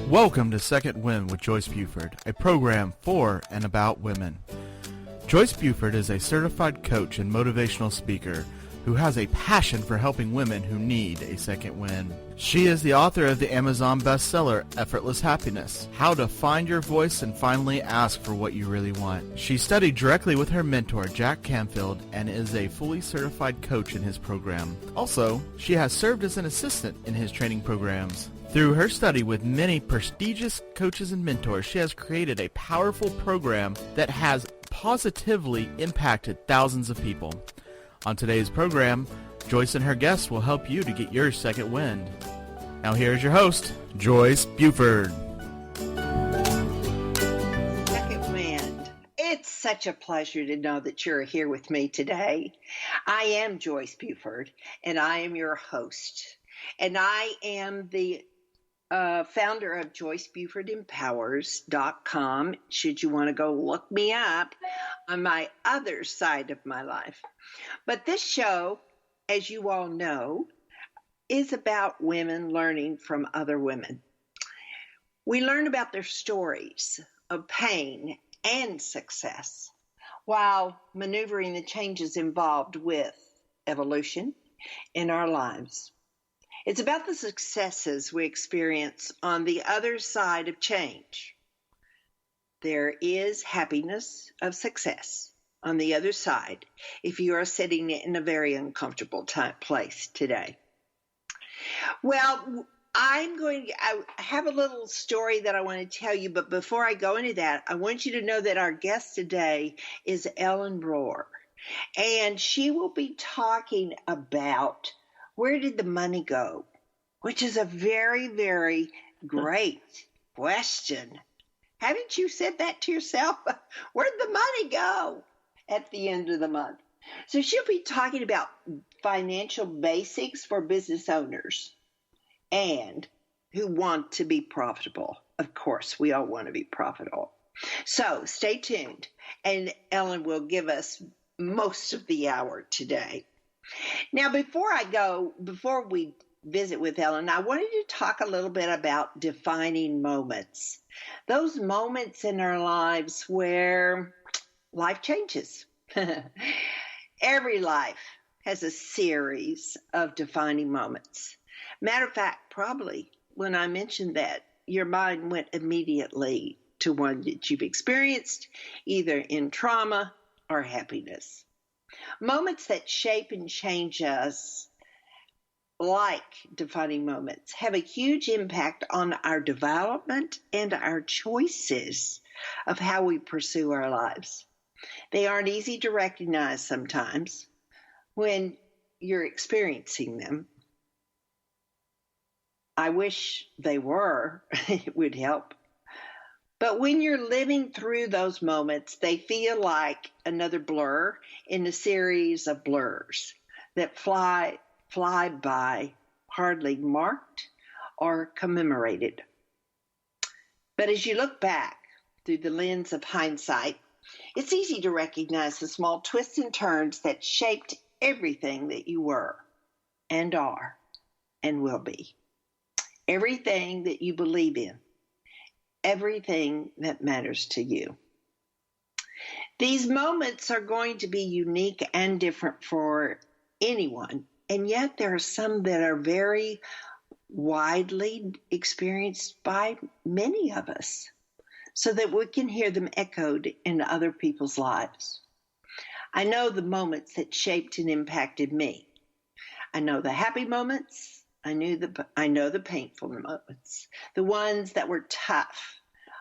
Welcome to Second Wind with Joyce Buford, a program for and about women. Joyce Buford is a certified coach and motivational speaker who has a passion for helping women who need a second wind. She is the author of the Amazon bestseller, Effortless Happiness, How to Find Your Voice and Finally Ask for What You Really Want. She studied directly with her mentor, Jack Canfield, and is a fully certified coach in his program. Also, she has served as an assistant in his training programs. Through her study with many prestigious coaches and mentors, she has created a powerful program that has positively impacted thousands of people. On today's program, Joyce and her guests will help you to get your second wind. Now here's your host, Joyce Buford. Second wind. It's such a pleasure to know that you're here with me today. I am Joyce Buford, and I am your host. And I am the founder of JoyceBufordEmpowers.com, should you want to go look me up on my other side of my life. But this show, as you all know, is about women learning from other women. We learn about their stories of pain and success while maneuvering the changes involved with evolution in our lives. It's about the successes we experience on the other side of change. There is happiness of success on the other side if you are sitting in a very uncomfortable place today. Well, I have a little story that I want to tell you, but before I go into that, I want you to know that our guest today is Ellen Rohr, and she will be talking about where did the money go? Which is a very, very great question. Haven't you said that to yourself? Where'd the money go at the end of the month? So she'll be talking about financial basics for business owners and who want to be profitable. Of course, we all want to be profitable. So stay tuned, and Ellen will give us most of the hour today. Now, before we visit with Ellen, I wanted to talk a little bit about defining moments. Those moments in our lives where life changes. Every life has a series of defining moments. Matter of fact, probably when I mentioned that, your mind went immediately to one that you've experienced, either in trauma or happiness. Moments that shape and change us, like defining moments, have a huge impact on our development and our choices of how we pursue our lives. They aren't easy to recognize sometimes when you're experiencing them. I wish they were. It would help. But when you're living through those moments, they feel like another blur in a series of blurs that fly by, hardly marked or commemorated. But as you look back through the lens of hindsight, it's easy to recognize the small twists and turns that shaped everything that you were and are and will be. Everything that you believe in. Everything that matters to you. These moments are going to be unique and different for anyone, and yet there are some that are very widely experienced by many of us, so that we can hear them echoed in other people's lives. I know the moments that shaped and impacted me. I know the happy moments. I know the painful moments. The ones that were tough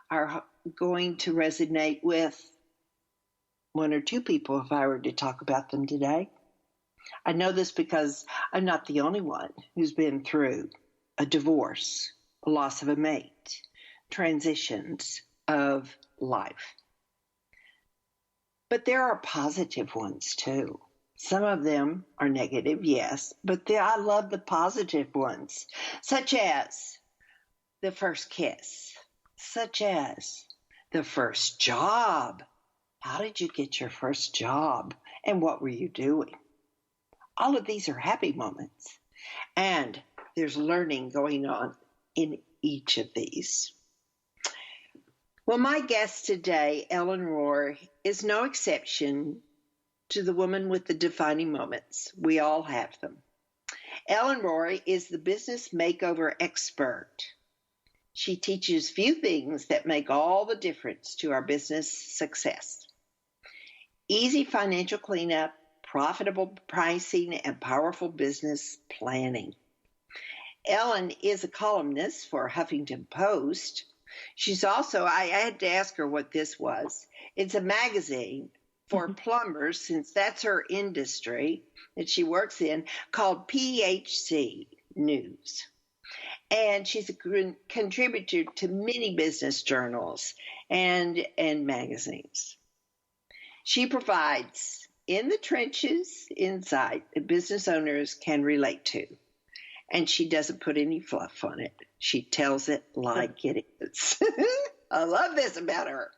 are going to resonate with one or two people if I were to talk about them today. I know this because I'm not the only one who's been through a divorce, a loss of a mate, transitions of life. But there are positive ones too. Some of them are negative, yes, but I love the positive ones, such as the first kiss, such as the first job. How did you get your first job, and what were you doing? All of these are happy moments, and there's learning going on in each of these. Well, my guest today, Ellen Rohr, is no exception to the woman with the defining moments. We all have them. Ellen Rohr is the business makeover expert. She teaches few things that make all the difference to our business success. Easy financial cleanup, profitable pricing, and powerful business planning. Ellen is a columnist for Huffington Post. She's also, I had to ask her what this was. It's a magazine for plumbers, since that's her industry that she works in, called PHC News. And she's a contributor to many business journals and magazines. She provides in the trenches insight that business owners can relate to. And she doesn't put any fluff on it. She tells it like it is. I love this about her.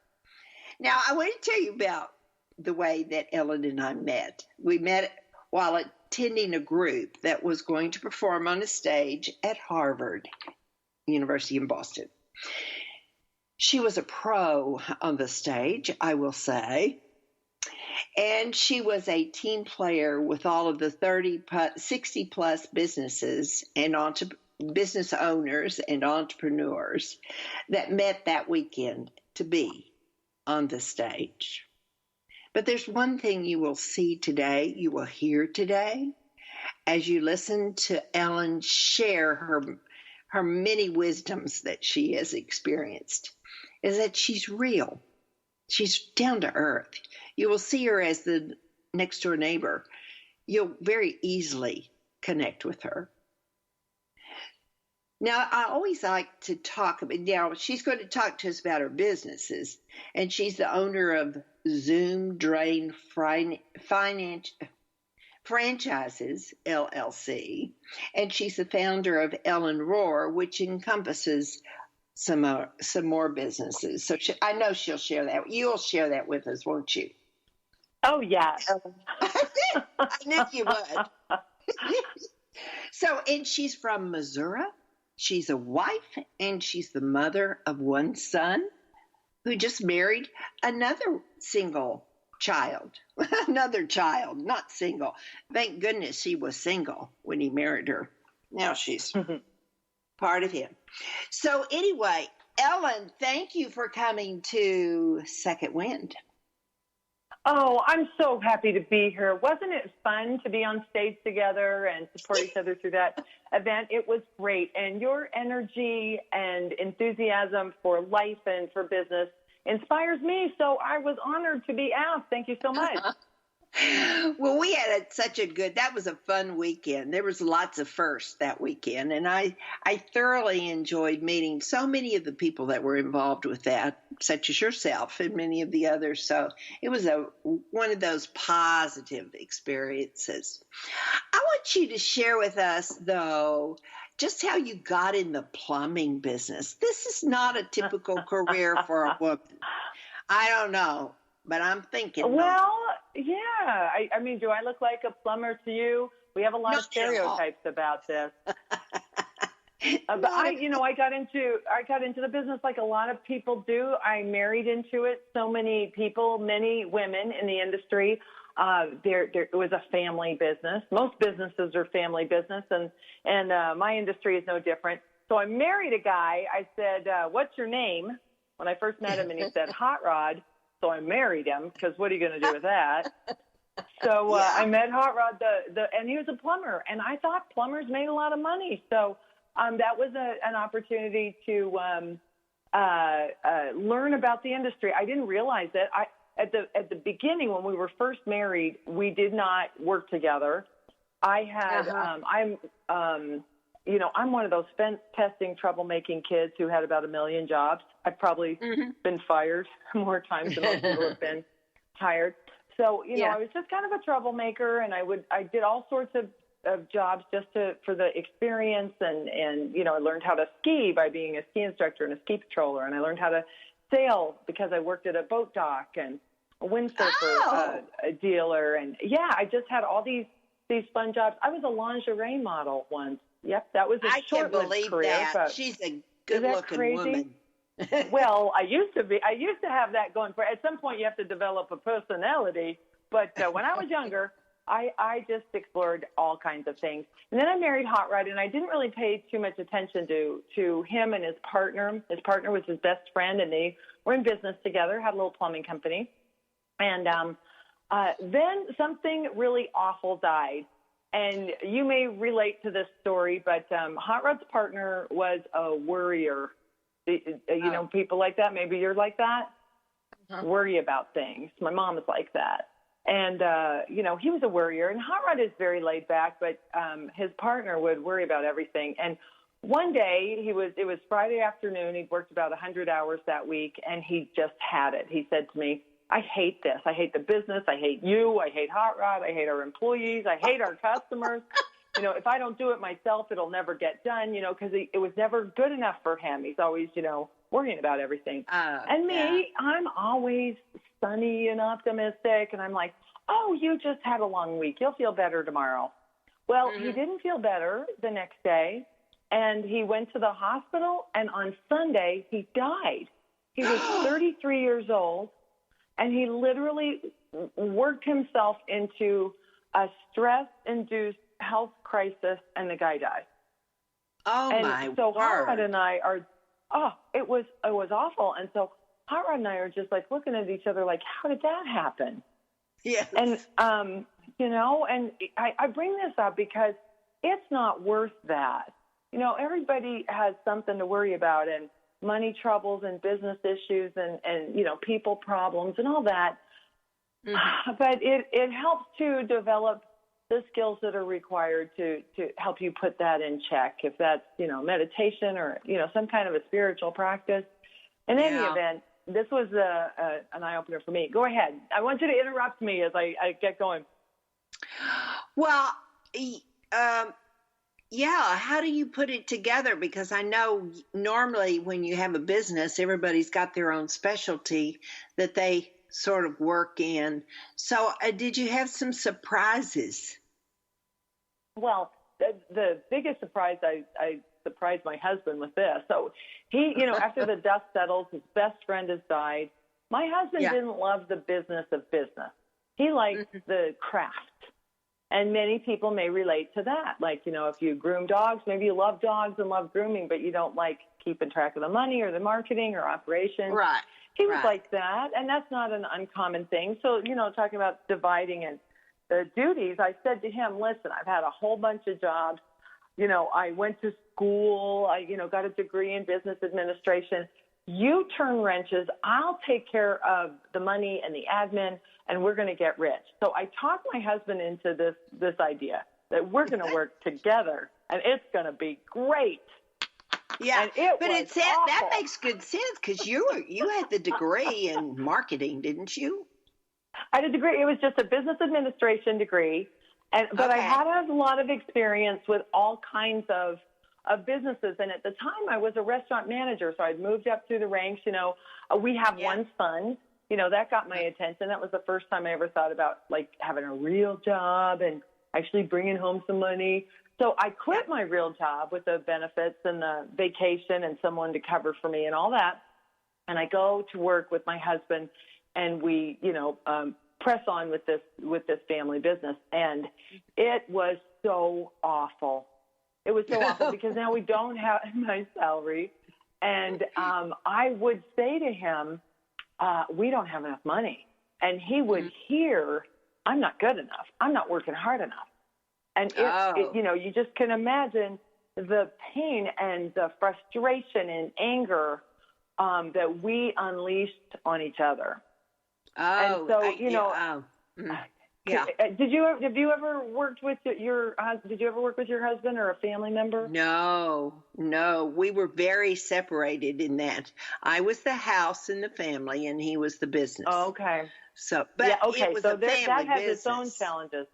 Now, I want to tell you about the way that Ellen and I met. We met while attending a group that was going to perform on a stage at Harvard University in Boston. She was a pro on the stage, I will say. And she was a team player with all of the 60 plus businesses and business owners and entrepreneurs that met that weekend to be on the stage. But there's one thing you will see today, you will hear today, as you listen to Ellen share her many wisdoms that she has experienced, is that she's real. She's down to earth. You will see her as the next door neighbor. You'll very easily connect with her. Now, I always like to talk about, now she's going to talk to us about her businesses, and she's the owner of Zoom Drain Franchises, LLC, and she's the founder of Ellen Rohr, which encompasses some more businesses. So I know she'll share that. You'll share that with us, won't you? Oh, yes. I knew you would. So, and she's from Missouri. She's a wife, and she's the mother of one son who just married another single child. Another child, not single. Thank goodness she was single when he married her. Now she's part of him. So anyway, Ellen, thank you for coming to Second Wind. Oh, I'm so happy to be here. Wasn't it fun to be on stage together and support each other through that event? It was great. And your energy and enthusiasm for life and for business inspires me. So I was honored to be asked. Thank you so much. Well, we had that was a fun weekend. There was lots of firsts that weekend, and I thoroughly enjoyed meeting so many of the people that were involved with that, such as yourself and many of the others. So it was one of those positive experiences. I want you to share with us, though, just how you got in the plumbing business. This is not a typical career for a woman. I don't know, but I'm thinking. Well, yeah. I mean, do I look like a plumber to you? We have a lot of stereotypes about this. But I got into the business like a lot of people do. I married into it. So many people, many women in the industry. It was a family business. Most businesses are family business, and my industry is no different. So I married a guy. I said, "What's your name?" When I first met him, and he said, "Hot Rod." So I married him because what are you going to do with that? So I met Hot Rod, and he was a plumber, and I thought plumbers made a lot of money. So that was an opportunity to learn about the industry. I didn't realize that. At the beginning, when we were first married, we did not work together. I had I'm one of those fence testing, troublemaking kids who had about 1 million jobs. I've probably been fired more times than most people have been hired. So, I was just kind of a troublemaker, and I did all sorts of jobs just for the experience, and I learned how to ski by being a ski instructor and a ski patroller, and I learned how to sail because I worked at a boat dock and a windsurfer dealer, and I just had all these fun jobs. I was a lingerie model once. Yep, that was a I can short-lived believe career. that. But She's a is that good-looking crazy? woman. Well, I used to have that going for. At some point, you have to develop a personality. But when I was younger, I just explored all kinds of things. And then I married Hot Rod, and I didn't really pay too much attention to him and his partner. His partner was his best friend, and they were in business together, had a little plumbing company. And then something really awful died. And you may relate to this story, but Hot Rod's partner was a worrier. You know, people like that. Maybe you're like that. Worry about things. My mom is like that. And, you know, he was a worrier. And Hot Rod is very laid back, but his partner would worry about everything. And one day, it was Friday afternoon. He'd worked about 100 hours that week, and he just had it. He said to me, I hate this. I hate the business. I hate you. I hate Hot Rod. I hate our employees. I hate our customers. You know, if I don't do it myself, it'll never get done, you know, because it was never good enough for him. He's always, you know, worrying about everything. And me, yeah. I'm always sunny and optimistic. And I'm like, oh, you just had a long week. You'll feel better tomorrow. Well, he didn't feel better the next day. And he went to the hospital. And on Sunday, he died. He was 33 years old. And he literally worked himself into a stress-induced health crisis, and the guy died. Oh, and my so word. Hot Rod and I are, it was awful. And so Hot Rod and I are just like looking at each other like, how did that happen? Yes. And, you know, and I bring this up because it's not worth that. You know, everybody has something to worry about, and money troubles and business issues and you know, people problems and all that. But it helps to develop the skills that are required to help you put that in check, if that's, you know, meditation or, you know, some kind of a spiritual practice. In any event, this was an eye-opener for me. Go ahead. I want you to interrupt me as I get going. Well, yeah, how do you put it together? Because I know normally when you have a business, everybody's got their own specialty that they sort of work in. So did you have some surprises? Well, the biggest surprise, I surprised my husband with this. So he, you know, after the dust settles, his best friend has died. My husband didn't love the business of business. He liked the craft. And many people may relate to that. Like, you know, if you groom dogs, maybe you love dogs and love grooming, but you don't like keeping track of the money or the marketing or operations. Right. He was like that, and that's not an uncommon thing. So, you know, talking about dividing and the duties, I said to him, listen, I've had a whole bunch of jobs. You know, I went to school. I, you know, got a degree in business administration. You turn wrenches. I'll take care of the money and the admin, and we're going to get rich. So I talked my husband into this idea that we're going to work together, and it's going to be great. Yeah, but that awful. makes good sense because you had the degree in marketing, didn't you? I had a degree. It was just a business administration degree, but I had a lot of experience with all kinds of businesses. And at the time, I was a restaurant manager, so I'd moved up through the ranks. You know, we have one son. You know, that got my attention. That was the first time I ever thought about, like, having a real job and actually bringing home some money. So I quit my real job with the benefits and the vacation and someone to cover for me and all that. And I go to work with my husband, and we, you know, press on with this family business. And it was so awful. It was so awful because now we don't have my salary. And I would say to him, we don't have enough money. And he would hear, I'm not good enough. I'm not working hard enough. And it, you know, you just can imagine the pain and the frustration and anger that we unleashed on each other. And so, you know, Did you ever work with your husband or a family member? No, we were very separated in that. I was the house and the family, and he was the business. Oh, okay. So, but it was so a family that has business. its own challenges.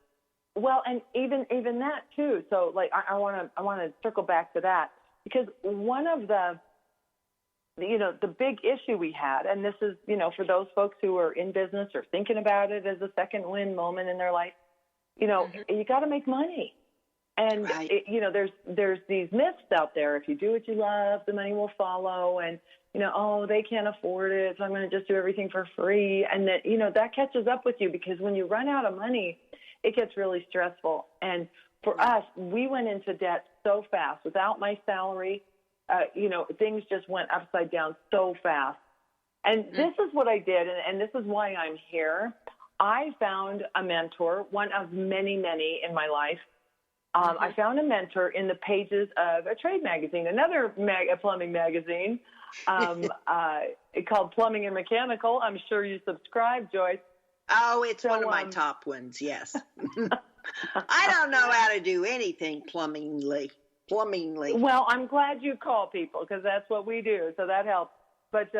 Well, and even that too. So, like, I want to circle back to that because one of the big issue we had, and this is, you know, for those folks who are in business or thinking about it as a second win moment in their life, you know, you got to make money. And, Right. there's these myths out there. If you do what you love, the money will follow. And, they can't afford it, so I'm going to just do everything for free. And that, that catches up with you, because when you run out of money, it gets really stressful. And for us, we went into debt so fast. Without my salary, things just went upside down so fast. And this is what I did, and this is why I'm here. I found a mentor, one of many, many in my life. I found a mentor in the pages of a trade magazine, another a plumbing magazine, called Plumbing and Mechanical. I'm sure you subscribe, Joyce. Oh, it's one of my top ones, yes. I don't know how to do anything plumbingly. Well, I'm glad you call people, because that's what we do, so that helps. But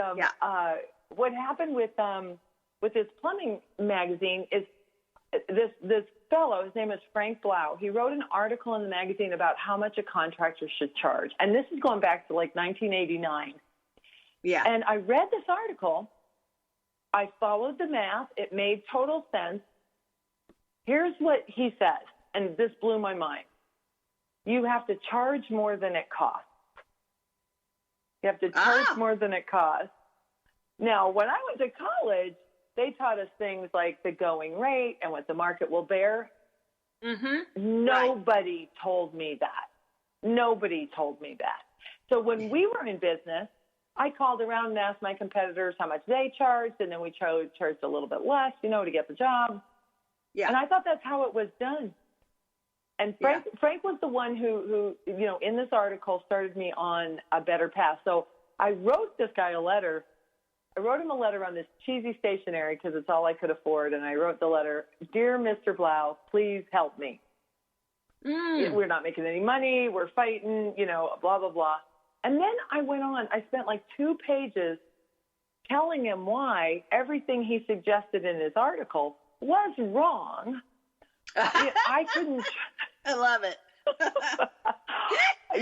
what happened with this plumbing magazine is this fellow, his name is Frank Blau. He wrote an article in the magazine about how much a contractor should charge, and this is going back to like 1989. Yeah. And I read this article. I followed the math. It made total sense. Here's what he said, and this blew my mind. You have to charge more than it costs. You have to charge more than it costs. Now, when I went to college, they taught us things like the going rate and what the market will bear. Nobody told me that. Nobody told me that. So when we were in business, I called around and asked my competitors how much they charged, and then we charged a little bit less, to get the job. Yeah. And I thought that's how it was done. And Frank was the one who, in this article started me on a better path. So I wrote this guy a letter. I wrote him a letter on this cheesy stationery, because it's all I could afford. And I wrote the letter, "Dear Mr. Blau, please help me. We're not making any money. We're fighting, blah, blah, blah." And then I went on. I spent like 2 pages telling him why everything he suggested in his article was wrong. I couldn't. I love it.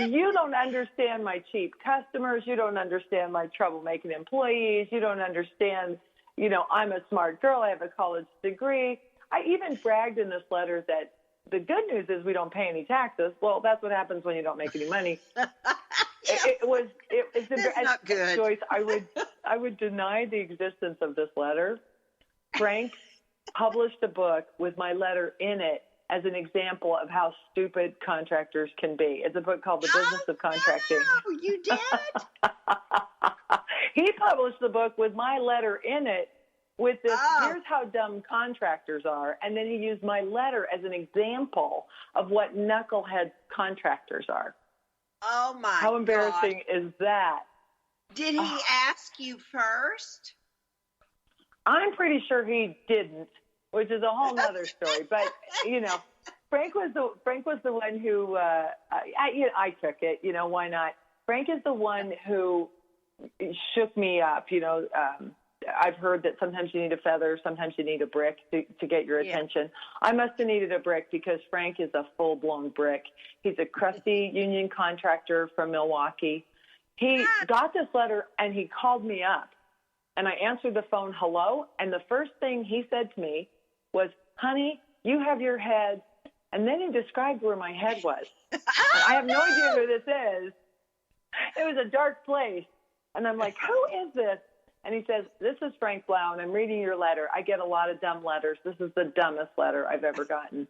You don't understand my cheap customers. You don't understand my troublemaking employees. You don't understand, I'm a smart girl. I have a college degree. I even bragged in this letter that the good news is we don't pay any taxes. Well, that's what happens when you don't make any money. It's not good. Joyce, I would deny the existence of this letter. Frank published a book with my letter in it as an example of how stupid contractors can be. It's a book called The Business of Contracting. No, you did? He published the book with my letter in it with this, here's how dumb contractors are. And then he used my letter as an example of what knucklehead contractors are. Oh, my God. How embarrassing is that? Did he ask you first? I'm pretty sure he didn't, which is a whole nother story. But, Frank was the one who, I took it, why not? Frank is the one who shook me up. I've heard that sometimes you need a feather, sometimes you need a brick to get your attention. I must have needed a brick, because Frank is a full-blown brick. He's a crusty union contractor from Milwaukee. He got this letter, and he called me up. And I answered the phone, hello, and the first thing he said to me was, "Honey, you have your head," and then he described where my head was. I have no idea who this is. It was a dark place. And I'm like, who is this? And he says, "This is Frank Blau, and I'm reading your letter. I get a lot of dumb letters. This is the dumbest letter I've ever gotten."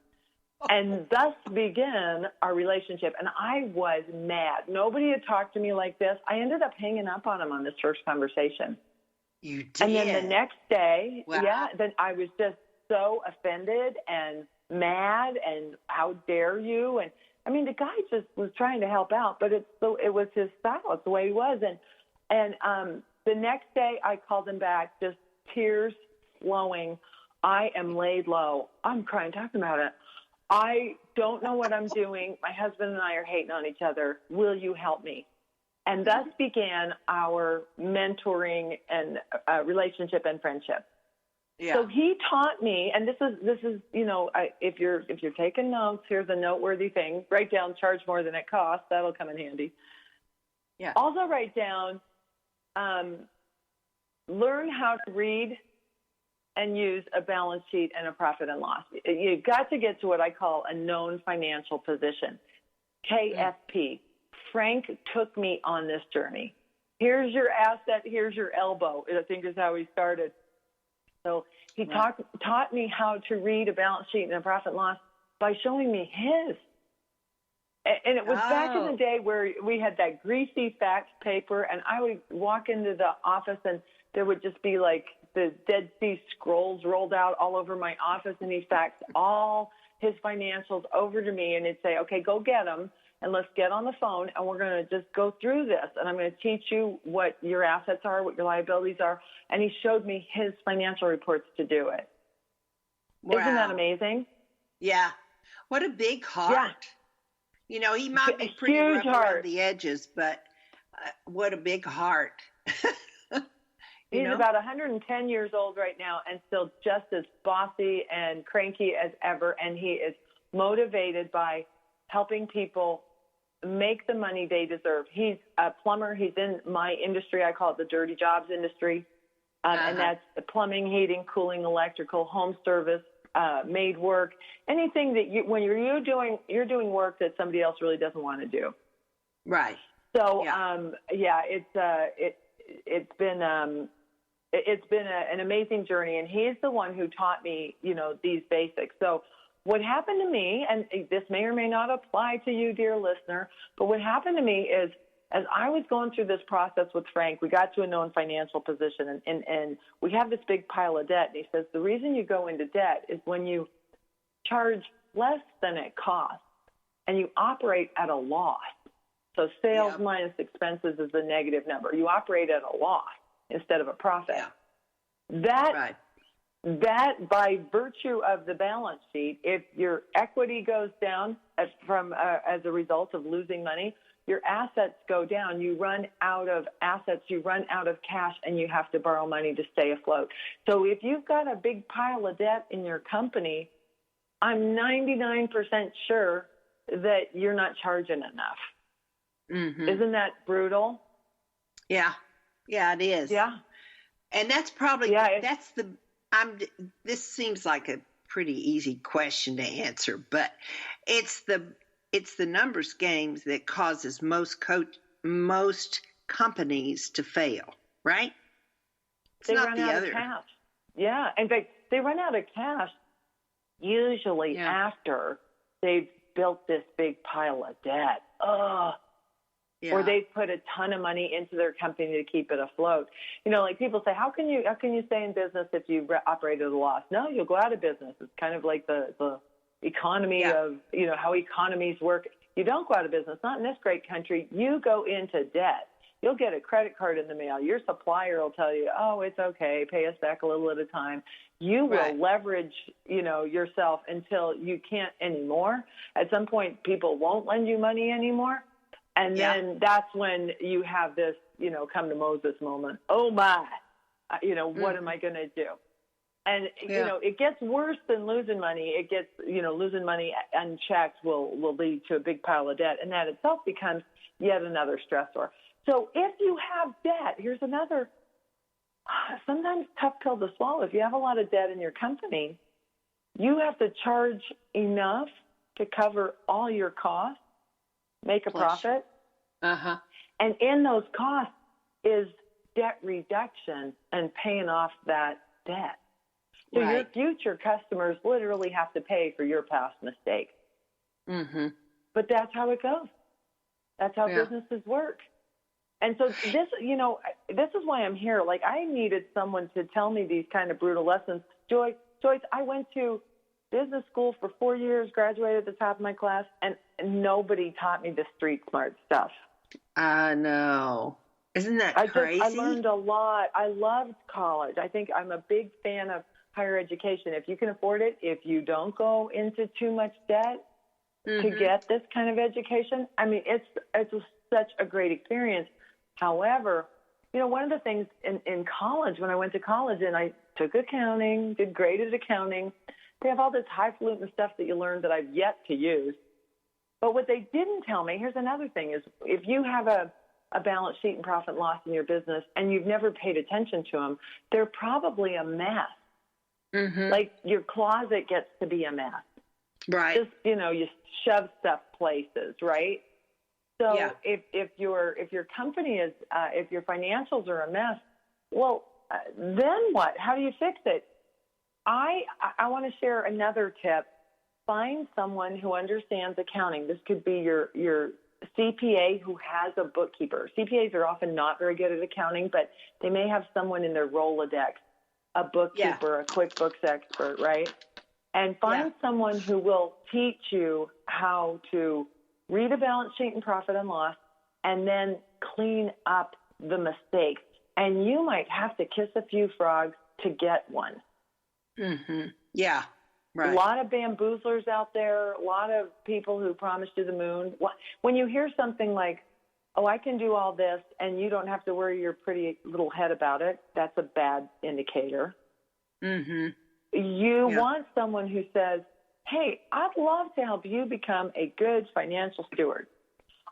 And thus began our relationship. And I was mad. Nobody had talked to me like this. I ended up hanging up on him on this first conversation. You did? And then the next day, Wow. then I was just so offended and mad, and how dare you? And I mean, the guy just was trying to help out, but it was his style. It's the way he was. And the next day I called him back, just tears flowing. I am laid low. I'm crying, talking about it. I don't know what I'm doing. My husband and I are hating on each other. Will you help me? And thus began our mentoring and relationship and friendship. Yeah. So he taught me, and this is if you're taking notes, here's a noteworthy thing. Write down, charge more than it costs. That'll come in handy. Yeah. Also write down, learn how to read and use a balance sheet and a profit and loss. You've got to get to what I call a known financial position, KFP. Frank took me on this journey. Here's your asset, here's your elbow, I think is how he started. So he taught me how to read a balance sheet and a profit and loss by showing me his. And it was back in the day where we had that greasy fax paper, and I would walk into the office and there would just be like the Dead Sea Scrolls rolled out all over my office, and he faxed all his financials over to me, and he'd say, okay, go get them, and let's get on the phone, and we're going to just go through this, and I'm going to teach you what your assets are, what your liabilities are. And he showed me his financial reports to do it. Wow. Isn't that amazing? Yeah. What a big heart. Yeah. You know, he might be pretty rough around the edges, but what a big heart. He's about 110 years old right now and still just as bossy and cranky as ever, and he is motivated by helping people make the money they deserve. He's a plumber. He's in my industry. I call it the dirty jobs industry, and that's the plumbing, heating, cooling, electrical, home service, maid work, anything that when you're doing work that somebody else really doesn't want to do. Right. So it's been an amazing journey, and he's the one who taught me, these basics. So what happened to me, and this may or may not apply to you, dear listener, but what happened to me is, as I was going through this process with Frank, we got to a known financial position, and we have this big pile of debt. And he says, the reason you go into debt is when you charge less than it costs and you operate at a loss. So sales minus expenses is the negative number. You operate at a loss instead of a profit. Yeah. That by virtue of the balance sheet, if your equity goes down as a result of losing money, your assets go down. You run out of assets, you run out of cash, and you have to borrow money to stay afloat. So if you've got a big pile of debt in your company, I'm 99% sure that you're not charging enough. Mm-hmm. Isn't that brutal? Yeah. Yeah, it is. Yeah. And that's probably, this seems like a pretty easy question to answer, but it's the numbers games that causes most companies to fail, right? They run out of cash. Yeah. In fact, they run out of cash usually after they've built this big pile of debt. Or they've put a ton of money into their company to keep it afloat. Like people say, how can you stay in business if you operate at a loss? No, you'll go out of business. It's kind of like the economy of, how economies work. You don't go out of business, not in this great country. You go into debt. You'll get a credit card in the mail. Your supplier will tell you, oh, it's okay, pay us back a little at a time. You will leverage, yourself until you can't anymore. At some point, people won't lend you money anymore. And then that's when you have this, come to Moses moment. Oh, my, what am I going to do? And, it gets worse than losing money. It gets, losing money unchecked will lead to a big pile of debt. And that itself becomes yet another stressor. So if you have debt, here's another sometimes tough pill to swallow. If you have a lot of debt in your company, you have to charge enough to cover all your costs, make a profit. And in those costs is debt reduction and paying off that debt. So your future customers literally have to pay for your past mistakes. Mm-hmm. But that's how it goes. That's how businesses work. And so this is why I'm here. Like, I needed someone to tell me these kind of brutal lessons. Joyce, I went to business school for 4 years, graduated at the top of my class, and nobody taught me the street smart stuff. I know. Isn't that crazy? I learned a lot. I loved college. I think I'm a big fan of higher education. If you can afford it, if you don't go into too much debt to get this kind of education, I mean, it's such a great experience. However, one of the things in college, when I went to college and I took accounting, did great at accounting, they have all this highfalutin stuff that you learn that I've yet to use. But what they didn't tell me, here's another thing, is if you have a balance sheet and profit and loss in your business and you've never paid attention to them, they're probably a mess. Mm-hmm. Like your closet gets to be a mess. Right. Just, you shove stuff places, right? So Yeah. if your company is, if your financials are a mess, well, then what? How do you fix it? I want to share another tip. Find someone who understands accounting. This could be your CPA who has a bookkeeper. CPAs are often not very good at accounting, but they may have someone in their Rolodex, a bookkeeper, a QuickBooks expert, right? And find someone who will teach you how to read a balance sheet and profit and loss and then clean up the mistakes. And you might have to kiss a few frogs to get one. Mm-hmm. Yeah. Right. A lot of bamboozlers out there, a lot of people who promise you the moon. When you hear something like, oh, I can do all this and you don't have to worry your pretty little head about it, that's a bad indicator. Mm-hmm. You want someone who says, hey, I'd love to help you become a good financial steward.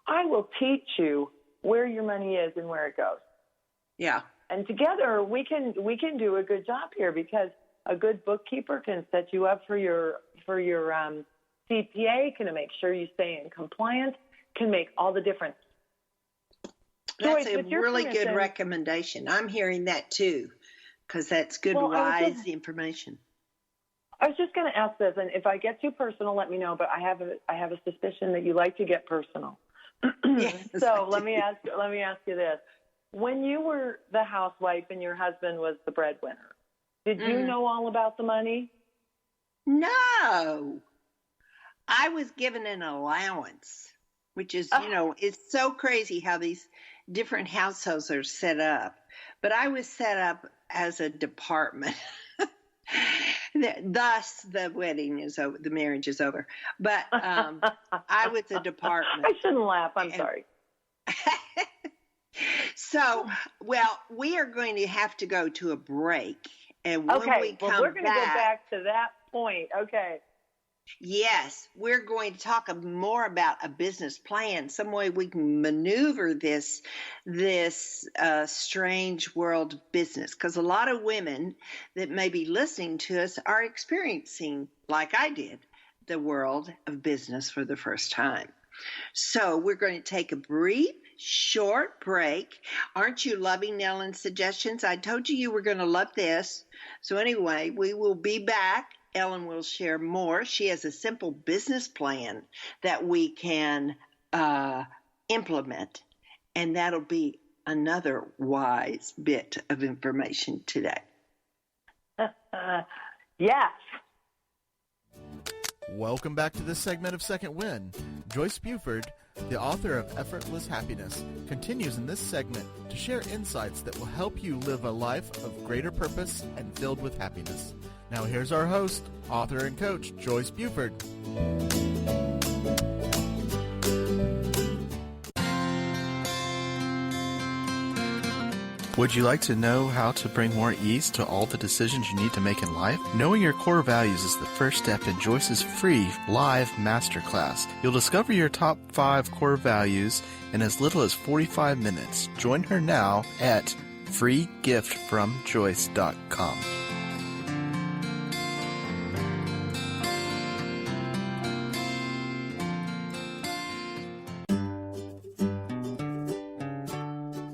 I will teach you where your money is and where it goes. Yeah. And together we can do a good job here, because a good bookkeeper can set you up for your CPA, can make sure you stay in compliance, can make all the difference. That's a really good recommendation. I'm hearing that too, because that's good, wise information. I was just going to ask this, and if I get too personal, let me know. But I have a suspicion that you like to get personal. Yes, so let me ask you this: when you were the housewife and your husband was the breadwinner, did you know all about the money? No, I was given an allowance, which is it's so crazy how these different households are set up. But I was set up as a department. Thus, the wedding is over, the marriage is over. But I was a department. I shouldn't laugh. I'm sorry. So, we are going to have to go to a break. And when we come we're going to go back to that point. Okay. Yes, we're going to talk more about a business plan, some way we can maneuver this strange world of business. Because a lot of women that may be listening to us are experiencing, like I did, the world of business for the first time. So we're going to take a brief, short break. Aren't you loving Ellen's suggestions? I told you were going to love this. So anyway, we will be back. Ellen will share more. She has a simple business plan that we can implement, and that'll be another wise bit of information today. Yes. Welcome back to this segment of Second Wind. Joyce Buford, the author of Effortless Happiness, continues in this segment to share insights that will help you live a life of greater purpose and filled with happiness. Now here's our host, author and coach, Joyce Buford. Would you like to know how to bring more ease to all the decisions you need to make in life? Knowing your core values is the first step in Joyce's free live masterclass. You'll discover your top 5 core values in as little as 45 minutes. Join her now at freegiftfromjoyce.com.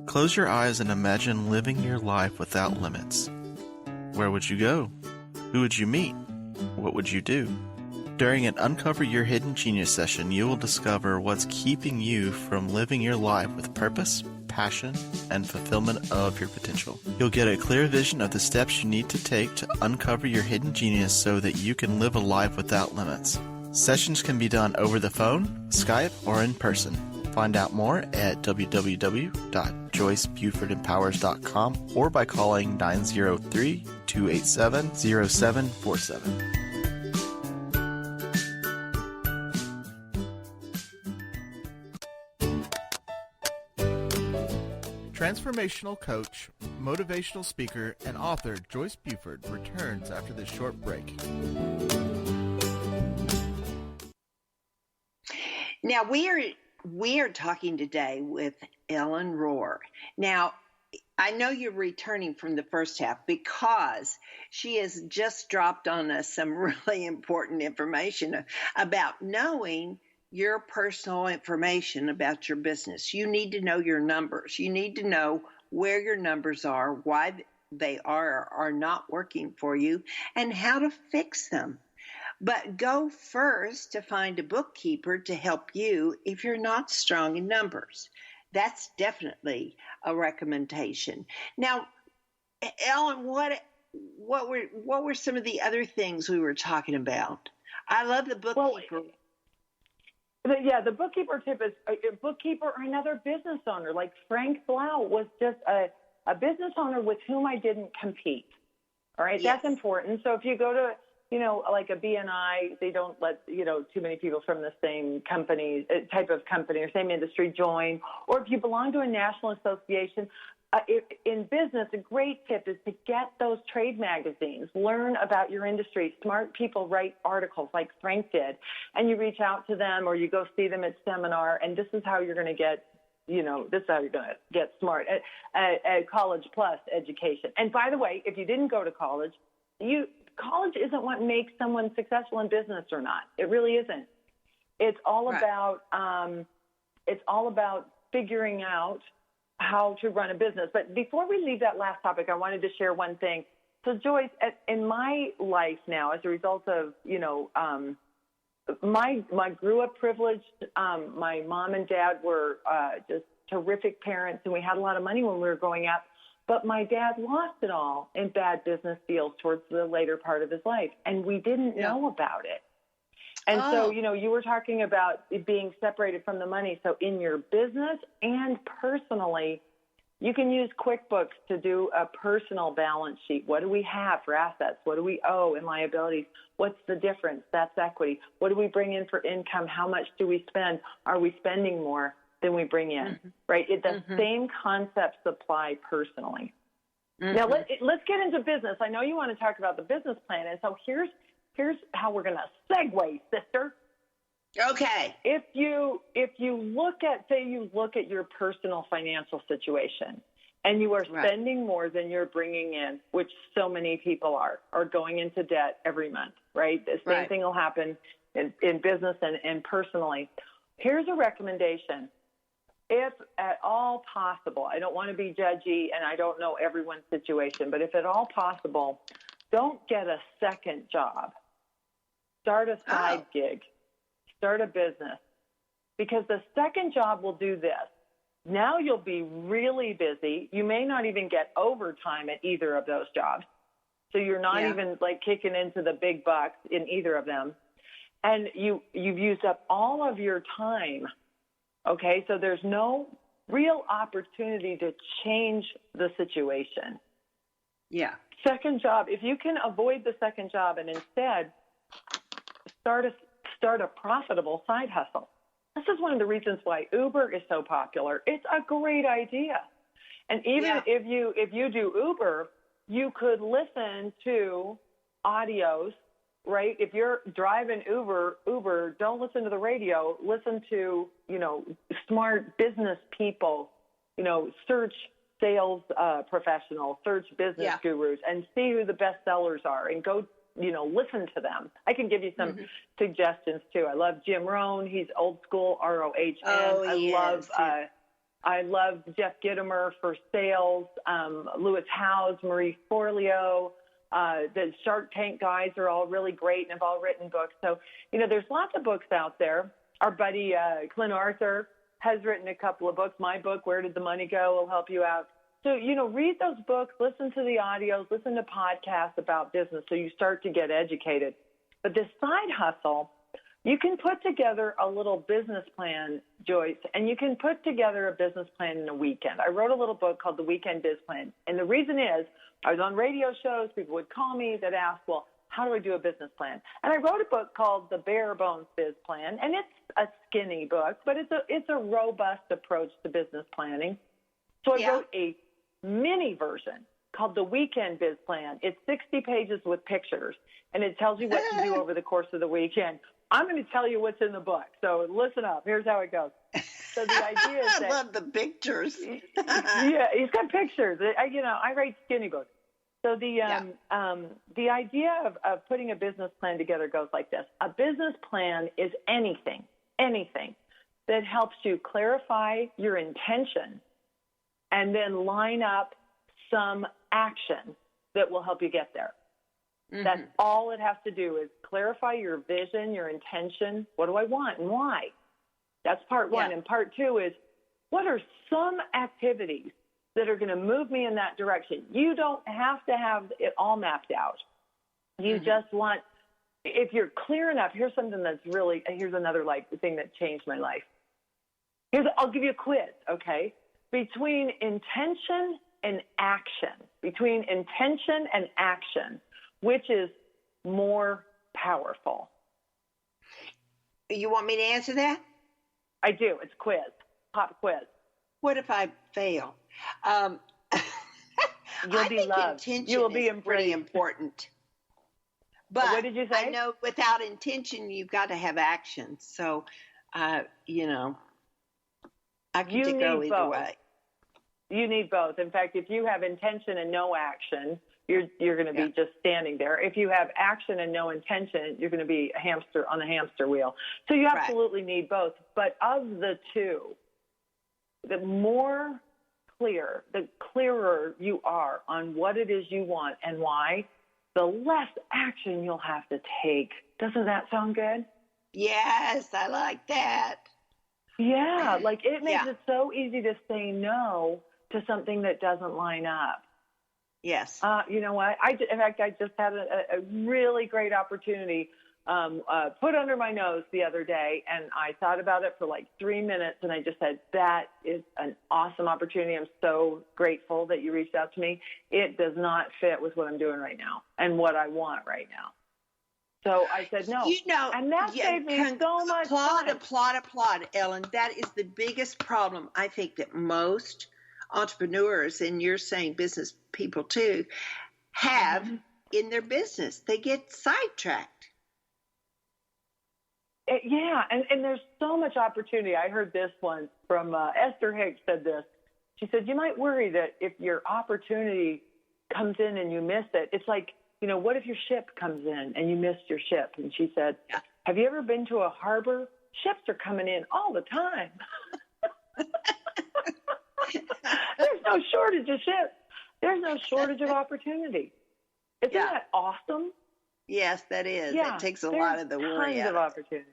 Close your eyes and imagine living your life without limits. Where would you go? Who would you meet? What would you do? During an Uncover Your Hidden Genius session, you will discover what's keeping you from living your life with purpose, passion, and fulfillment of your potential. You'll get a clear vision of the steps you need to take to uncover your hidden genius so that you can live a life without limits. Sessions can be done over the phone, Skype, or in person. Find out more at www.joycebufordempowers.com or by calling 903-287-0747. Transformational coach, motivational speaker, and author Joyce Buford returns after this short break. Now we are talking today with Ellen Rohr. Now, I know you're returning from the first half because she has just dropped on us some really important information about knowing your personal information about your business. You need to know your numbers. You need to know where your numbers are, why they are or are not working for you, and how to fix them. But go first to find a bookkeeper to help you if you're not strong in numbers. That's definitely a recommendation. Now, Ellen, what were some of the other things we were talking about? I love the bookkeeper. The bookkeeper tip is a bookkeeper or another business owner. Like Frank Blau was just a business owner with whom I didn't compete. All right, yes. That's important. So if you go to, like a BNI, they don't let, too many people from the same company, type of company or same industry join. Or if you belong to a national association, in business, a great tip is to get those trade magazines, learn about your industry. Smart people write articles like Frank did, and you reach out to them or you go see them at seminar, and this is how you're going to get, this is how you're going to get smart at College Plus education. And by the way, if you didn't go to college, college isn't what makes someone successful in business or not. It really isn't. It's all about figuring out how to run a business. But before we leave that last topic, I wanted to share one thing. So Joyce, in my life now, as a result of, my grew up privileged, my mom and dad were just terrific parents, and we had a lot of money when we were growing up. But my dad lost it all in bad business deals towards the later part of his life, and we didn't know about it. And so, you were talking about it being separated from the money. So in your business and personally, you can use QuickBooks to do a personal balance sheet. What do we have for assets? What do we owe in liabilities? What's the difference? That's equity. What do we bring in for income? How much do we spend? Are we spending more than we bring in? Right? The same concepts apply personally. Now, let's get into business. I know you want to talk about the business plan. And so here's how we're going to segue, sister. Okay. If you look at your personal financial situation and you are spending more than you're bringing in, which so many people are going into debt every month, right? The same thing will happen in business and personally. Here's a recommendation. If at all possible, I don't want to be judgy and I don't know everyone's situation, but if at all possible, don't get a second job. Start a side gig. Start a business. Because the second job will do this. Now you'll be really busy. You may not even get overtime at either of those jobs. So you're not even like kicking into the big bucks in either of them. And you've used up all of your time. Okay, so there's no real opportunity to change the situation. Yeah. Second job, if you can avoid the second job and instead start a profitable side hustle. This is one of the reasons why Uber is so popular. It's a great idea. And even if you do Uber, you could listen to audios, right? If you're driving Uber, don't listen to the radio. Listen to, smart business people, search sales professionals, search business gurus, and see who the best sellers are and go, listen to them. I can give you some suggestions too. I love Jim Rohn. He's old school, ROHN. I love Jeff Gitomer for sales, Lewis Howes, Marie Forleo. The Shark Tank guys are all really great and have all written books. So, there's lots of books out there. Our buddy Clint Arthur has written a couple of books. My book, Where Did the Money Go, will help you out. So, read those books, listen to the audios, listen to podcasts about business so you start to get educated. But this side hustle, you can put together a little business plan, Joyce, and you can put together a business plan in a weekend. I wrote a little book called The Weekend Biz Plan. And the reason is I was on radio shows. People would call me that ask, well, how do I do a business plan? And I wrote a book called The Bare Bones Biz Plan. And it's a skinny book, but it's a robust approach to business planning. So I wrote a mini version called The Weekend Biz Plan. It's 60 pages with pictures, and it tells you what to do over the course of the weekend. I'm going to tell you what's in the book, so listen up. Here's how it goes. So the idea is that I love the pictures. yeah, he's got pictures. I write skinny books. So the idea of putting a business plan together goes like this. A business plan is anything that helps you clarify your intention and then line up some action that will help you get there. Mm-hmm. That's all it has to do is clarify your vision, your intention. What do I want and why? That's part one. And part two is, what are some activities that are going to move me in that direction? You don't have to have it all mapped out. You just want, if you're clear enough, here's another thing that changed my life. I'll give you a quiz, okay? Between intention and action, which is more powerful? You want me to answer that? I do. It's quiz, pop quiz. What if I fail? You'll be loved. You will be pretty important. But what did you say? I know without intention, you've got to have action. So, I can go either way. You need both. In fact, if you have intention and no action, you're going to be just standing there. If you have action and no intention, you're going to be a hamster on the hamster wheel. So you absolutely need both. But of the two, the clearer you are on what it is you want and why, the less action you'll have to take. Doesn't that sound good? Yes, I like that. Yeah, like it makes it so easy to say no to something that doesn't line up. Yes. You know what? I just had a really great opportunity put under my nose the other day, and I thought about it for like 3 minutes, and I just said, that is an awesome opportunity. I'm so grateful that you reached out to me. It does not fit with what I'm doing right now and what I want right now. So I said no. And that saved me so much time. Applaud, Ellen. That is the biggest problem I think that most entrepreneurs, and you're saying business people too, have in their business. They get sidetracked. Yeah, and there's so much opportunity. I heard this once from Esther Hicks said this. She said, you might worry that if your opportunity comes in and you miss it, it's like, what if your ship comes in and you missed your ship? And she said, have you ever been to a harbor? Ships are coming in all the time. There's no shortage of ships. There's no shortage of opportunity. Isn't that awesome? Yes, that is. It takes a lot of the worry out of opportunity.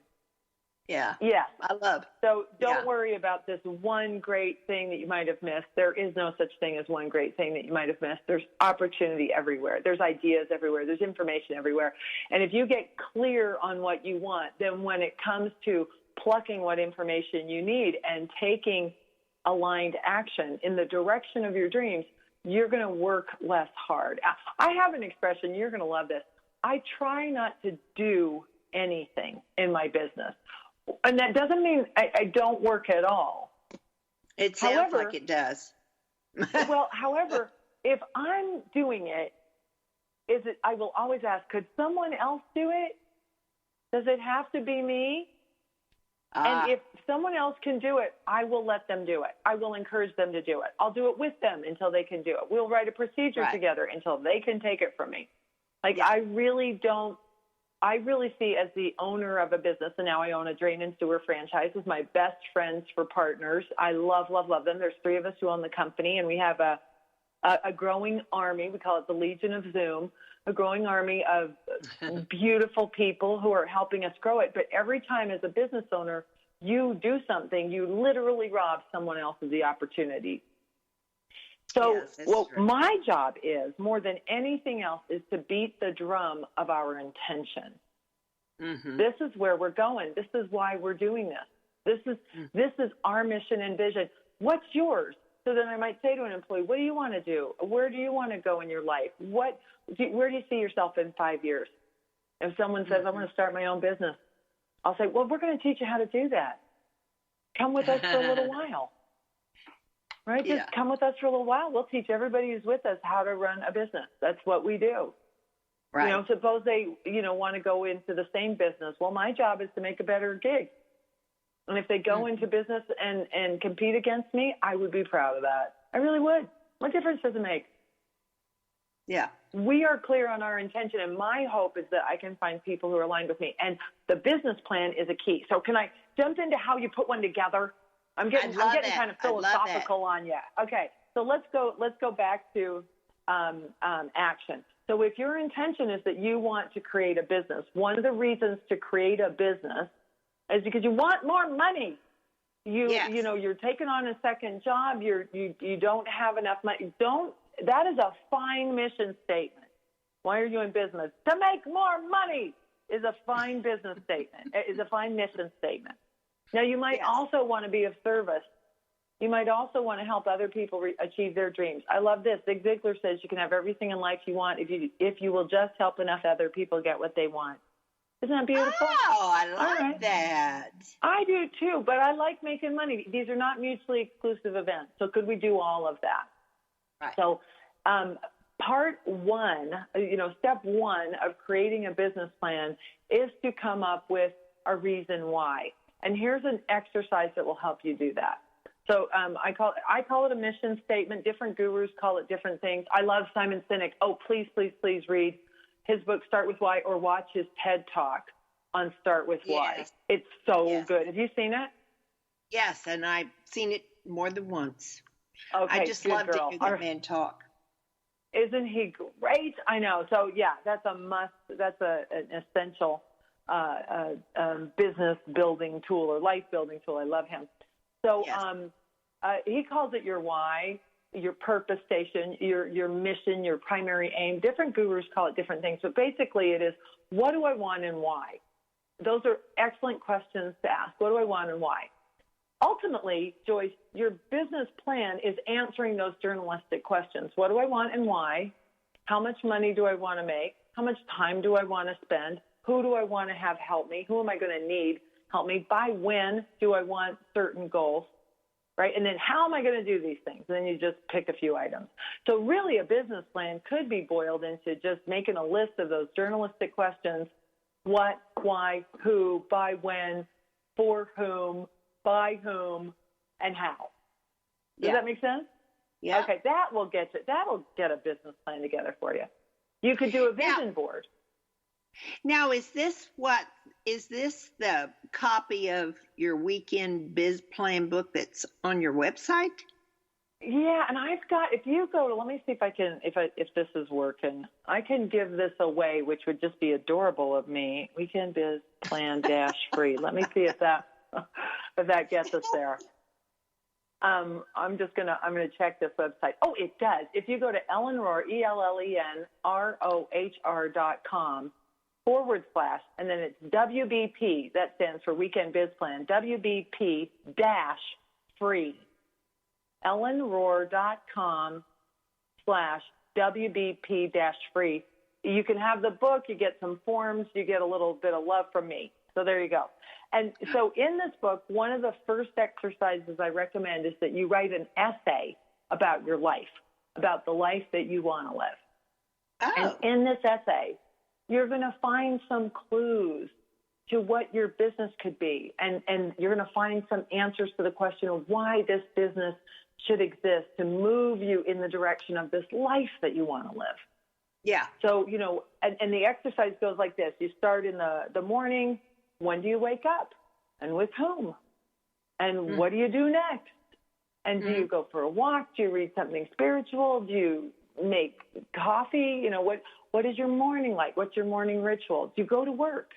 Yeah. Yeah. I love. So don't worry about this one great thing that you might have missed. There is no such thing as one great thing that you might have missed. There's opportunity everywhere. There's ideas everywhere. There's information everywhere. And if you get clear on what you want, then when it comes to plucking what information you need and taking aligned action in the direction of your dreams, you're going to work less hard. I have an expression, you're going to love this. I try not to do anything in my business. And that doesn't mean I don't work at all. It sounds like it does. However, if I'm doing it, I will always ask, could someone else do it? Does it have to be me? And if someone else can do it, I will let them do it. I will encourage them to do it. I'll do it with them until they can do it. We'll write a procedure together until they can take it from me. I really see as the owner of a business, and now I own a drain and sewer franchise with my best friends for partners. I love, love, love them. There's 3 of us who own the company, and we have a growing army. We call it the Legion of Zoom, a growing army of beautiful people who are helping us grow it. But every time as a business owner, you do something, you literally rob someone else of the opportunity. So my job is, more than anything else, is to beat the drum of our intention. Mm-hmm. This is where we're going. This is why we're doing this. This is our mission and vision. What's yours? So then I might say to an employee, what do you want to do? Where do you want to go in your life? Where do you see yourself in 5 years? If someone says, I want to start my own business, I'll say, well, we're going to teach you how to do that. Come with us for a little while. Right? Just come with us for a little while. We'll teach everybody who's with us how to run a business. That's what we do. Right. Suppose they, want to go into the same business. Well, my job is to make a better gig. And if they go into business and compete against me, I would be proud of that. I really would. What difference does it make? Yeah. We are clear on our intention, and my hope is that I can find people who are aligned with me. And the business plan is a key. So can I jump into how you put one together? I'm getting kind of philosophical on you. Okay, so let's go back to action. So if your intention is that you want to create a business, one of the reasons to create a business is because you want more money. You know, you're taking on a second job. You don't have enough money. That is a fine mission statement. Why are you in business? To make more money is a fine business statement. Is a fine mission statement. Now, you might also want to be of service. You might also want to help other people achieve their dreams. I love this. Zig Ziglar says you can have everything in life you want if you will just help enough other people get what they want. Isn't that beautiful? Oh, I like that. I do too, but I like making money. These are not mutually exclusive events. So could we do all of that? Right. So part one, step one of creating a business plan is to come up with a reason why. And here's an exercise that will help you do that. So I call it a mission statement. Different gurus call it different things. I love Simon Sinek. Oh, please read his book, Start With Why, or watch his TED Talk on Start With Why. It's so good. Have you seen it? Yes, and I've seen it more than once. Okay, I just love to hear that man talk. Isn't he great? I know. So, yeah, that's a must. That's an essential business building tool or life building tool. I love him. So he calls it your why, your purpose station, your mission, your primary aim. Different gurus call it different things, but basically it is, what do I want and why? Those are excellent questions to ask. What do I want and why? Ultimately, Joyce, your business plan is answering those journalistic questions. What do I want and why? How much money do I want to make? How much time do I want to spend? Who do I want to have help me? Who am I going to need help me? By when do I want certain goals? Right? And then how am I going to do these things? And then you just pick a few items. So really a business plan could be boiled into just making a list of those journalistic questions. What, why, who, by when, for whom, by whom, and how. Does that make sense? Yeah. Okay, that'll get a business plan together for you. You could do a vision board. Now, is this the copy of your weekend biz plan book that's on your website? Yeah, and I've got, if you go to, let me see if this is working. I can give this away, which would just be adorable of me. Weekend biz plan -free. Let me see if that gets us there. I'm gonna check this website. Oh, it does. If you go to Ellenrohr, ELLENROHR.com / and then it's WBP, that stands for Weekend Biz Plan, WBP -free. Ellenrohr.com / WBP -free. You can have the book, you get some forms, you get a little bit of love from me. So there you go. And so in this book, one of the first exercises I recommend is that you write an essay about your life, about the life that you want to live. Oh. And in this essay, you're going to find some clues to what your business could be. And you're going to find some answers to the question of why this business should exist to move you in the direction of this life that you want to live. Yeah. So, and the exercise goes like this. You start in the morning. When do you wake up? And with whom? And what do you do next? And do you go for a walk? Do you read something spiritual? Do you make coffee? What is your morning like? What's your morning ritual? Do you go to work?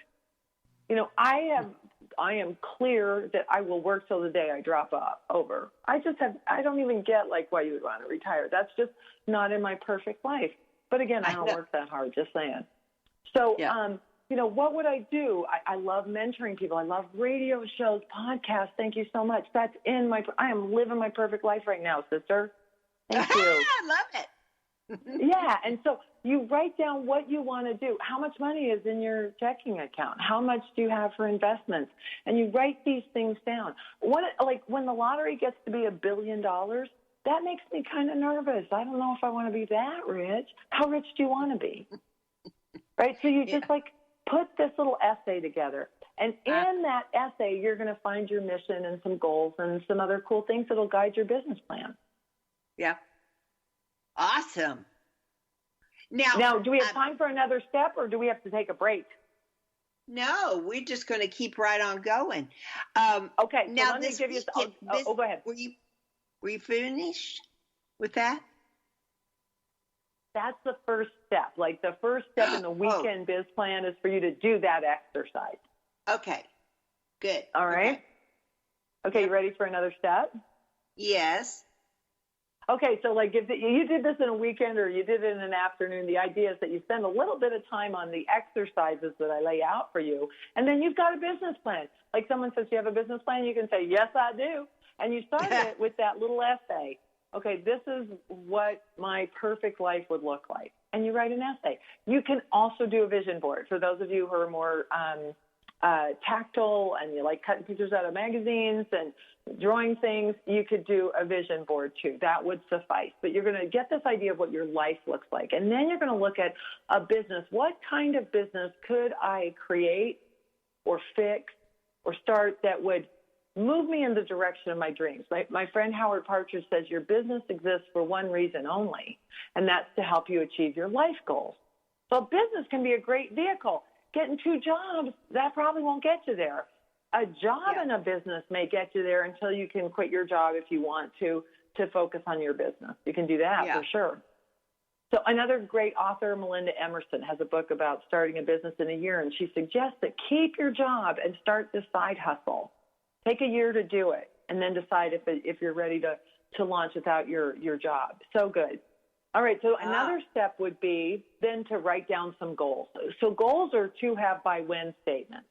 I am clear that I will work till the day I drop over. I don't even get why you would want to retire. That's just not in my perfect life. But again, I don't work that hard, just saying. So, what would I do? I love mentoring people. I love radio shows, podcasts. Thank you so much. I am living my perfect life right now, sister. Thank you. I love it. Yeah. And so you write down what you want to do. How much money is in your checking account? How much do you have for investments? And you write these things down. When the lottery gets to be $1 billion, that makes me kind of nervous. I don't know if I want to be that rich. How rich do you want to be? Right? So you just put this little essay together. And in that essay, you're going to find your mission and some goals and some other cool things that'll guide your business plan. Yeah. Awesome. Now, do we have time for another step, or do we have to take a break? No, we're just going to keep right on going. Okay. So now, let me give you. Go ahead. Were you finished with that? That's the first step. Like the first step in the weekend biz plan is for you to do that exercise. Okay. Good. All right. Okay. You ready for another step? Yes. Okay, so like if you did this in a weekend or you did it in an afternoon, the idea is that you spend a little bit of time on the exercises that I lay out for you, and then you've got a business plan. Like someone says, you have a business plan? You can say, yes, I do. And you start it with that little essay. Okay, this is what my perfect life would look like. And you write an essay. You can also do a vision board. For those of you who are more tactile and you like cutting pictures out of magazines and drawing things, you could do a vision board too. That would suffice. But you're going to get this idea of what your life looks like. And then you're going to look at a business. What kind of business could I create or fix or start that would move me in the direction of my dreams? My friend Howard Partridge says your business exists for one reason only, and that's to help you achieve your life goals. So business can be a great vehicle. Getting 2 jobs, that probably won't get you there. A job in a business may get you there until you can quit your job if you want to focus on your business. You can do that for sure. So another great author, Melinda Emerson, has a book about starting a business in a year, and she suggests that keep your job and start this side hustle. Take a year to do it, and then decide if you're ready to launch without your job. So good. All right, so another step would be then to write down some goals. So goals are to have by when statements.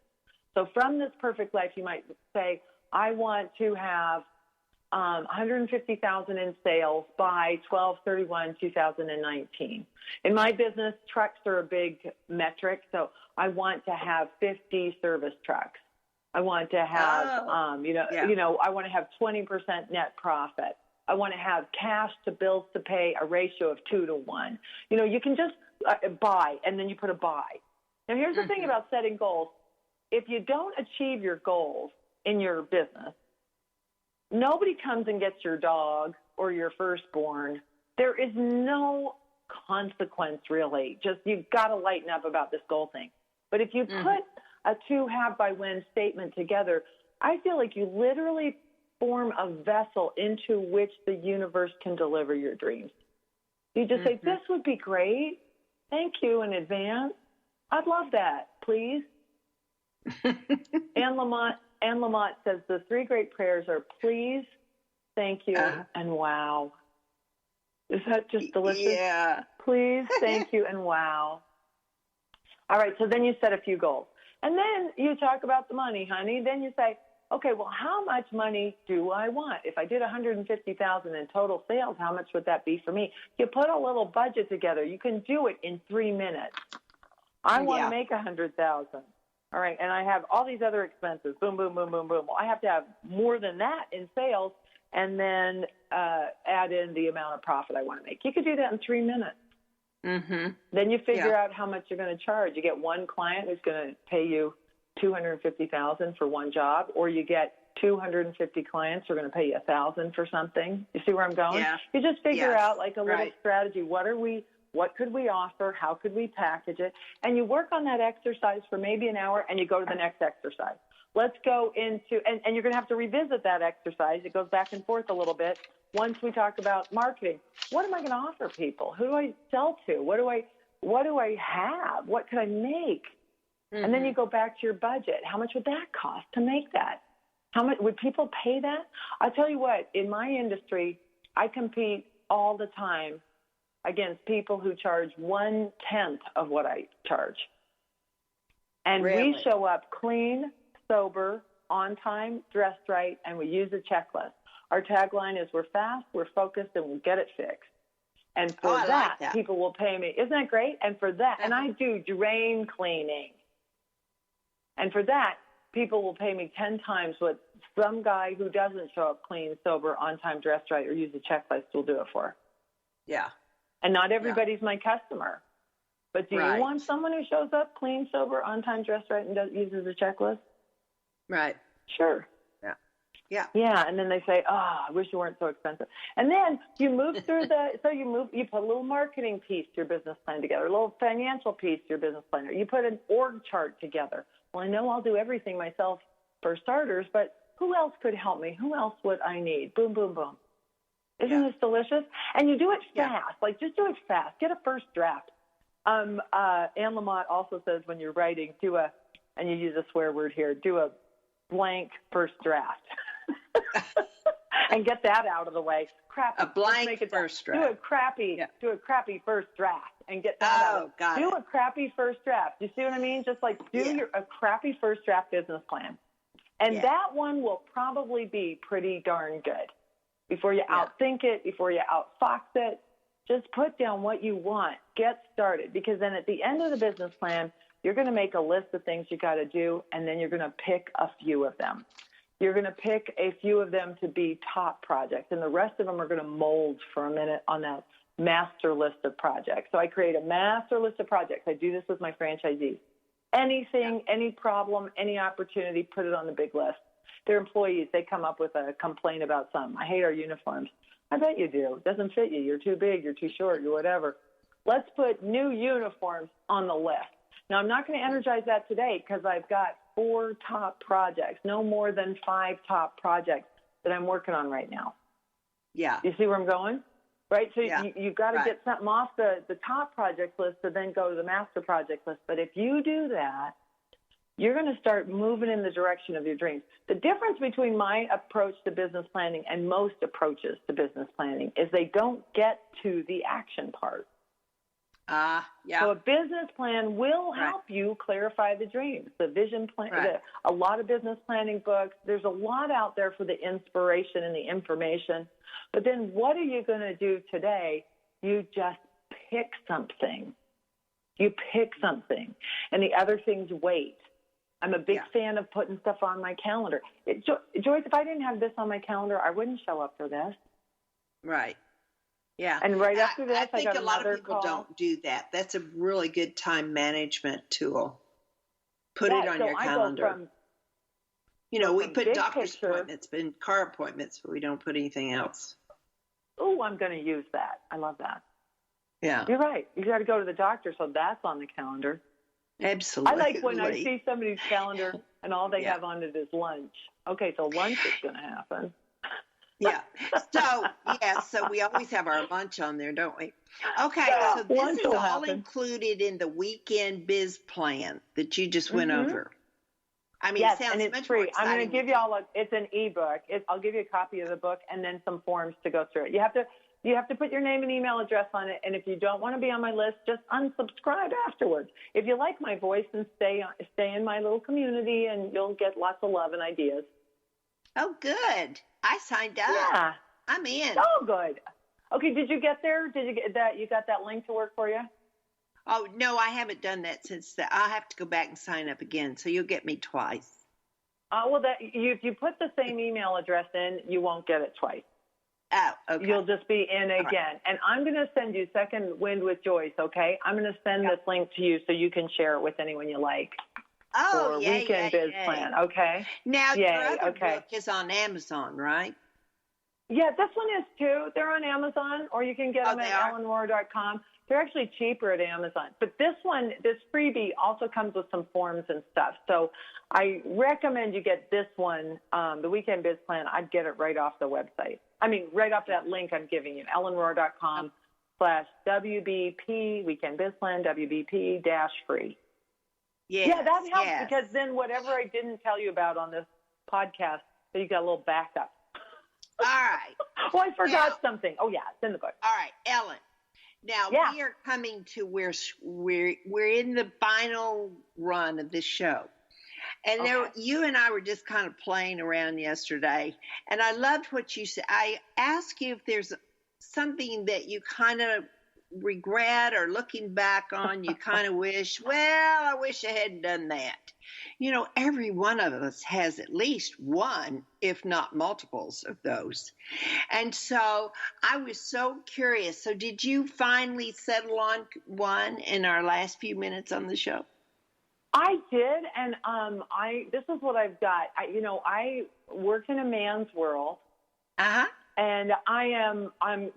So from this perfect life, you might say, I want to have $150,000 in sales by 12/31/2019. In my business, trucks are a big metric, so I want to have 50 service trucks. I want to have, I want to have 20% net profit. I want to have cash to bills to pay a ratio of 2 to 1. You can just buy, and then you put a buy. Now, here's the thing about setting goals. If you don't achieve your goals in your business, nobody comes and gets your dog or your firstborn. There is no consequence, really. Just you've got to lighten up about this goal thing. But if you put a to have by when statement together, I feel like you literally form a vessel into which the universe can deliver your dreams. You just say, this would be great. Thank you in advance. I'd love that, please. Anne Lamott says the 3 great prayers are please, thank you, and wow. Is that just delicious? Yeah. Please, thank you, and wow. All right, so then you set a few goals. And then you talk about the money, honey. Then you say, okay, well, how much money do I want? If I did $150,000 in total sales, how much would that be for me? You put a little budget together. You can do it in 3 minutes. I want to make $100,000. All right, and I have all these other expenses. Boom, boom, boom, boom, boom. Well, I have to have more than that in sales, and then add in the amount of profit I want to make. You could do that in 3 minutes. Then you figure out how much you're going to charge. You get one client who's going to pay you $250,000 for one job, or you get 250 clients who are going to pay you $1,000 for something. You see where I'm going? Yeah. You just figure out like a little strategy. What could we offer? How could we package it? And you work on that exercise for maybe an hour, and you go to the next exercise. Let's go into, and you're going to have to revisit that exercise. It goes back and forth a little bit. Once we talk about marketing, what am I going to offer people? Who do I sell to? What do I have? What could I make? And then you go back to your budget. How much would that cost to make that? How much would people pay that? I'll tell you what, in my industry, I compete all the time against people who charge 1/10 of what I charge. And we show up clean, sober, on time, dressed right, and we use a checklist. Our tagline is we're fast, we're focused, and we'll get it fixed. And for that, people will pay me. Isn't that great? And for that, and I do drain cleaning. And for that, people will pay me 10 times what some guy who doesn't show up clean, sober, on time, dressed right, or use a checklist will do it for. Yeah. And not everybody's my customer. But do you want someone who shows up clean, sober, on time, dressed right, and uses a checklist? Right. Sure. Yeah. Yeah. Yeah. And then they say, oh, I wish you weren't so expensive. And then you move through you put a little marketing piece to your business plan together, a little financial piece to your business plan. You put an org chart together. Well, I know I'll do everything myself for starters, but who else could help me? Who else would I need? Boom, boom, boom. Isn't this delicious? And you do it fast. Like, just do it fast. Get a first draft. Anne Lamott also says when you're writing, and you use a swear word here, do a blank first draft. And get that out of the way. Crappy. A blank first draft. Do a crappy first draft and get that out. Got do it. a crappy first draft. You see what I mean? Just like a crappy first draft business plan. And that one will probably be pretty darn good. Before you outthink it, before you outfox it, just put down what you want. Get started. Because then at the end of the business plan, you're going to make a list of things you got to do, and then you're going to pick a few of them. You're going to pick a few of them to be top projects, and the rest of them are going to mold for a minute on that master list of projects. So I create a master list of projects. I do this with my franchisees. Anything, any problem, any opportunity, put it on the big list. Their employees, they come up with a complaint about something. I hate our uniforms. I bet you do. It doesn't fit you. You're too big. You're too short. You're whatever. Let's put new uniforms on the list. Now, I'm not going to energize that today because I've got 4 top projects, no more than 5 top projects that I'm working on right now. Yeah. You see where I'm going? Right? So you've got to get something off the top project list to then go to the master project list. But if you do that, you're going to start moving in the direction of your dreams. The difference between my approach to business planning and most approaches to business planning is they don't get to the action part. So a business plan will help you clarify the dreams, the vision plan, a lot of business planning books. There's a lot out there for the inspiration and the information. But then what are you going to do today? You just pick something. You pick something. And the other things wait. I'm a big fan of putting stuff on my calendar. Joyce, if I didn't have this on my calendar, I wouldn't show up for this. Right. Yeah. And right after this, I think got a lot of people call. don't do that. That's a really good time management tool. Put it on your calendar. We put doctor's appointments and car appointments, but we don't put anything else. Oh, I'm going to use that. I love that. Yeah. You're right. You got to go to the doctor, so that's on the calendar. Absolutely. I like when I see somebody's calendar and all they have on it is lunch. Okay, so lunch is going to happen. Yeah. So we always have our lunch on there, don't we? Okay, so this is all included in the weekend biz plan that you just went over. I mean, it sounds and it's much free. more exciting. I'm going to give you it's an ebook. I'll give you a copy of the book and then some forms to go through it. You have to put your name and email address on it, and if you don't want to be on my list, just unsubscribe afterwards. If you like my voice, and stay in my little community, and you'll get lots of love and ideas. Oh, good. I signed up. Yeah. I'm in. Oh, good. Okay, did you get there? Did you get that? You got that link to work for you? Oh, no, I haven't done that since I'll have to go back and sign up again, so you'll get me twice. Well, if you put the same email address in, you won't get it twice. Oh, okay. You'll just be in again. Right. And I'm going to send you Second Wind with Joyce, okay? I'm going to send this link to you so you can share it with anyone you like. Oh, for Weekend Biz Plan, okay? Now, your other book is on Amazon, right? Yeah, this one is too. They're on Amazon, or you can get them at ellenrohr.com. They're actually cheaper at Amazon. But this freebie also comes with some forms and stuff. So I recommend you get this one, the Weekend Biz Plan. I'd get it right off the website. I mean, right off that link I'm giving you, ellenrohr.com/WBP, Weekend Biz Plan, WBP-free. Yes, yeah, that helps because then whatever I didn't tell you about on this podcast, so you got a little backup. All right. Oh, I forgot something. Oh, yeah, it's in the book. All right, Ellen. Now, we are coming to where we're in the final run of this show. And you and I were just kind of playing around yesterday, and I loved what you said. I asked you if there's something that you kind of regret or looking back on, you kind of wish, I wish I hadn't done that. Every one of us has at least one, if not multiples of those. And so I was so curious. So did you finally settle on one in our last few minutes on the show? I did, and this is what I've got. I work in a man's world, and I'm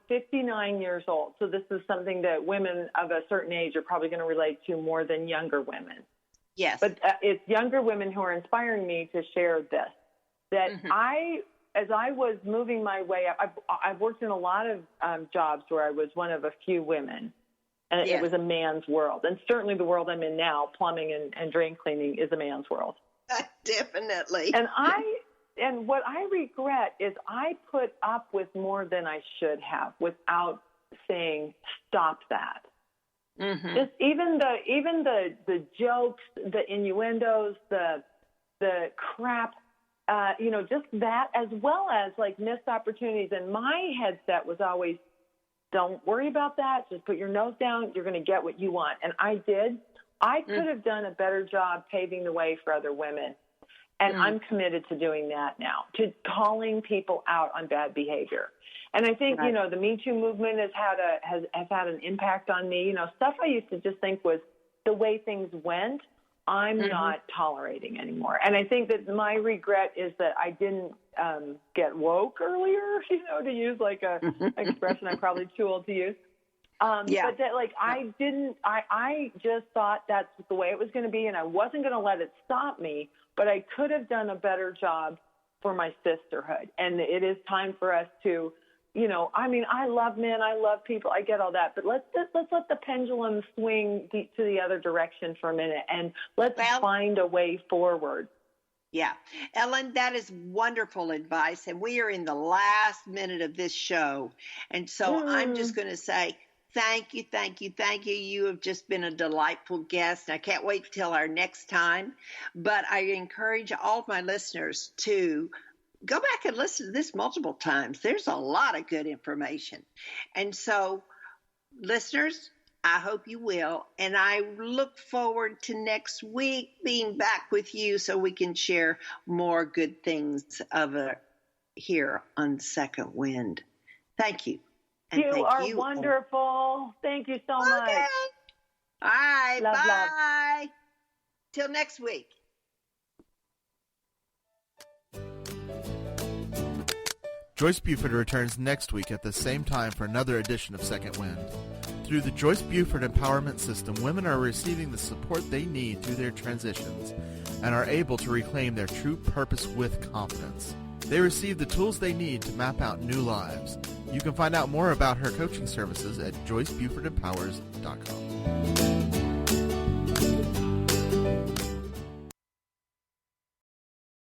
59 years old. So this is something that women of a certain age are probably going to relate to more than younger women. Yes, but it's younger women who are inspiring me to share this. That as I was moving my way up, I've worked in a lot of jobs where I was one of a few women. And it was a man's world. And certainly the world I'm in now, plumbing and drain cleaning, is a man's world. Definitely. And what I regret is I put up with more than I should have without saying, stop that. Mm-hmm. Just even the jokes, the innuendos, the crap, just that, as well as like missed opportunities. And my headset was always, don't worry about that. Just put your nose down. You're going to get what you want. And I did. I could have done a better job paving the way for other women. And I'm committed to doing that now, to calling people out on bad behavior. And I think, the Me Too movement has had an impact on me. Stuff I used to just think was the way things went, I'm not tolerating anymore. And I think that my regret is that I didn't get woke earlier, to use like a expression I'm probably too old to use. But that I just thought that's the way it was going to be, and I wasn't going to let it stop me, but I could have done a better job for my sisterhood. And it is time for us to, I love men, I love people, I get all that, but let's let the pendulum swing to the other direction for a minute, and let's find a way forward. Yeah. Ellen, that is wonderful advice. And we are in the last minute of this show. And so I'm just going to say, thank you, thank you, thank you. You have just been a delightful guest. I can't wait till our next time. But I encourage all of my listeners to go back and listen to this multiple times. There's a lot of good information. And so, listeners, I hope you will. And I look forward to next week being back with you so we can share more good things here on Second Wind. Thank you. And you are wonderful. Thank you so much. All right. Love, bye. Love. Till next week. Joyce Buford returns next week at the same time for another edition of Second Wind. Through the Joyce Buford Empowerment System, women are receiving the support they need through their transitions and are able to reclaim their true purpose with confidence. They receive the tools they need to map out new lives. You can find out more about her coaching services at JoyceBufordEmpowers.com.